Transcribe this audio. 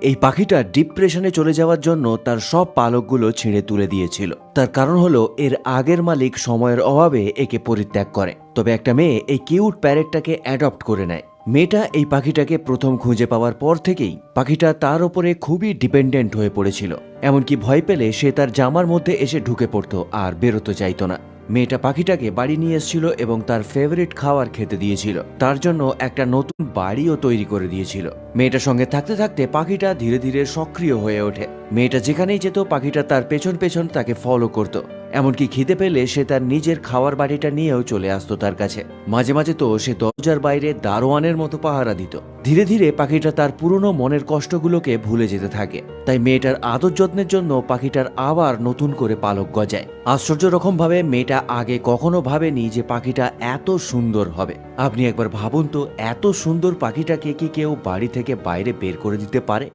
এই পাখিটা ডিপ্রেশনে চলে যাওয়ার জন্য তার সব পালকগুলো ছিঁড়ে তুলে দিয়েছিল। তার কারণ হলো এর আগের মালিক সময়ের অভাবে একে পরিত্যাগ করে। তবে একটা মেয়ে এই কিউট প্যারেটটাকে অ্যাডপ্ট করে নেয়। মেয়েটা এই পাখিটাকে প্রথম খুঁজে পাওয়ার পর থেকেই পাখিটা তার ওপরে খুবই ডিপেন্ডেন্ট হয়ে পড়েছিল। এমনকি ভয় পেলে সে তার জামার মধ্যে এসে ঢুকে পড়তো আর বেরোতে চাইতো না। মেয়েটা পাখিটাকে বাড়ি নিয়ে এসেছিল এবং তার ফেভারিট খাবার খেতে দিয়েছিল। তার জন্য একটা নতুন বাড়িও তৈরি করে দিয়েছিল। মেয়েটার সঙ্গে থাকতে থাকতে পাখিটা ধীরে ধীরে সক্রিয় হয়ে ওঠে। মেয়েটা যেখানেই যেত পাখিটা তার পেছন পেছন তাকে ফলো করত। এমনকি খিদে পেলে সে তার নিজের খাওয়ার বাড়িটা নিয়েও চলে আসতো তার কাছে। মাঝে মাঝে তো সে দরজার বাইরে দারোয়ানের মতো পাহারা দিত। ধীরে ধীরে পাখিটা তার পুরনো মনের কষ্টগুলোকে ভুলে যেতে থাকে। তাই মেয়েটার আদর যত্নের জন্য পাখিটার আবার নতুন করে পালক গজায়। আশ্চর্য রকম ভাবে মেয়েটা আগে কখনো ভাবেনি যে পাখিটা এত সুন্দর হবে। আপনি একবার ভাবুন তো, এত সুন্দর পাখিটাকে কি কেউ বাড়ি থেকে বাইরে বের করে দিতে পারে?